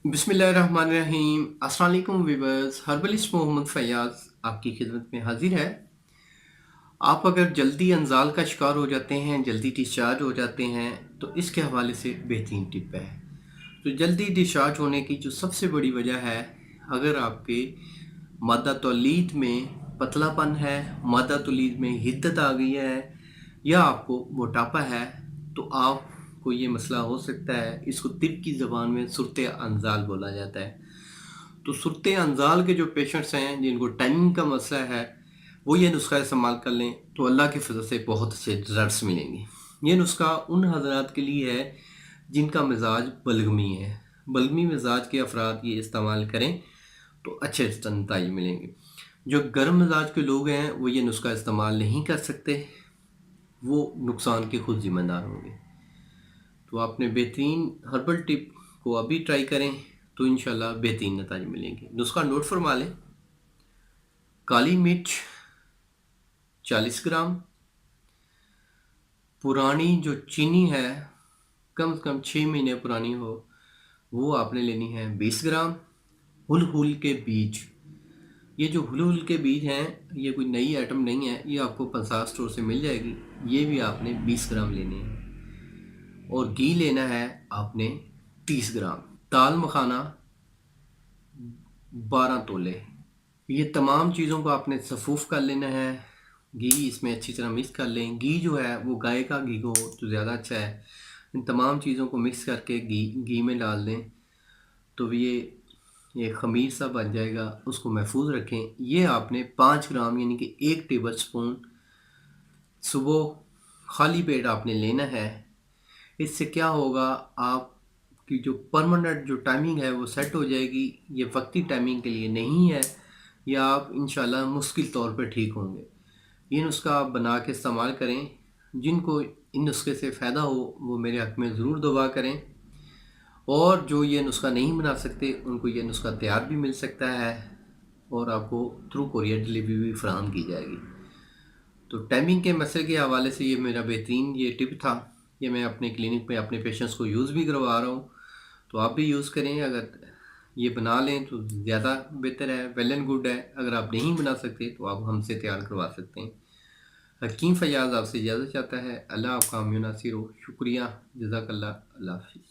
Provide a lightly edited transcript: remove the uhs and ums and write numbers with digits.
बिस्मिल्लाहिर्रहमानिर्रहीम। अस्सलाम वालेकुम वीवर्स, हर्बलिस्ट मोहम्मद फैयाज आपकी खिदमत में हाजिर है। आप अगर जल्दी अंजाल का शिकार हो जाते हैं, जल्दी डिस्चार्ज हो जाते हैं, तो इसके हवाले से बेहतरीन टिप है। तो जल्दी डिस्चार्ज होने की जो सबसे बड़ी वजह है, अगर आपके मादा तौलीद में पतलापन है, मादा तौलीद में हिद्दत आ गई है, या आपको मोटापा है, तो आपको ये मसला हो सकता है। इसको तिब की ज़बान में सुरते अंजाल बोला जाता है। तो सुरते अंजाल के जो पेशेंट्स हैं, जिनको टाइमिंग का मसला है, वो ये नुस्खा इस्तेमाल कर लें तो अल्लाह के फजल से बहुत अच्छे रिजल्ट्स मिलेंगे। ये नुस्खा उन हजरात के लिए है जिनका मिजाज बलगमी है। बलगमी मिजाज के अफराद ये इस्तेमाल करें तो अच्छे नतीजे मिलेंगे। जो गर्म मिजाज के लोग हैं वो ये नुस्खा इस्तेमाल नहीं कर सकते, वो नुकसान के खुद जिम्मेदार होंगे। तो आपने बेहतरीन हर्बल टिप को अभी ट्राई करें तो इंशाल्लाह बेहतरीन नतीजे मिलेंगे। नुस्खा नोट फरमा लें। काली मिर्च 40 ग्राम, पुरानी जो चीनी है, कम से कम 6 महीने पुरानी हो, वो आपने लेनी है 20 ग्राम। हुल हुल के बीज, ये जो हुल हुल के बीज हैं, ये कोई नई आइटम नहीं है, ये आपको पंसार स्टोर से मिल जाएगी। ये भी आपने 20 ग्राम लेने हैं। और घी लेना है आपने 30 ग्राम। दाल मखाना 12 तोले। ये तमाम चीज़ों को आपने सफूफ कर लेना है। घी इसमें अच्छी तरह मिक्स कर लें। घी जो है वो गाय का घी हो तो ज़्यादा अच्छा है। इन तमाम चीज़ों को मिक्स करके घी घी में डाल दें तो ये खमीर सा बन जाएगा। उसको महफूज रखें। ये आपने 5 ग्राम यानी कि 1 टेबल स्पून सुबह खाली पेट आपने लेना है। इससे क्या होगा, आपकी जो परमानेंट जो टाइमिंग है वो सेट हो जाएगी। ये वक्ती टाइमिंग के लिए नहीं है। या आप इंशाल्लाह मुश्किल तौर पर ठीक होंगे। ये नुस्खा आप बना के इस्तेमाल करें। जिनको इन नुस्खे से फ़ायदा हो वो मेरे हक़ में ज़रूर दुआ करें। और जो ये नुस्खा नहीं बना सकते उनको ये नुस्खा तैयार भी मिल सकता है और आपको थ्रू कोरियर डिलीवरी भी फराहम की जाएगी। तो टाइमिंग के मसले के हवाले से ये मेरा बेहतरीन ये टिप था। ये मैं अपने क्लिनिक पे अपने पेशेंट्स को यूज़ भी करवा रहा हूँ। तो आप भी यूज़ करें। अगर ये बना लें तो ज़्यादा बेहतर है, वेल एंड गुड है। अगर आप नहीं बना सकते तो आप हमसे तैयार करवा सकते हैं। हकीम फयाज़ आपसे इजाज़त चाहता है। अल्लाह आपका हम नासिर हो। शुक्रिया, जज़ाकल्लाह, अल्लाह हाफ़िज़।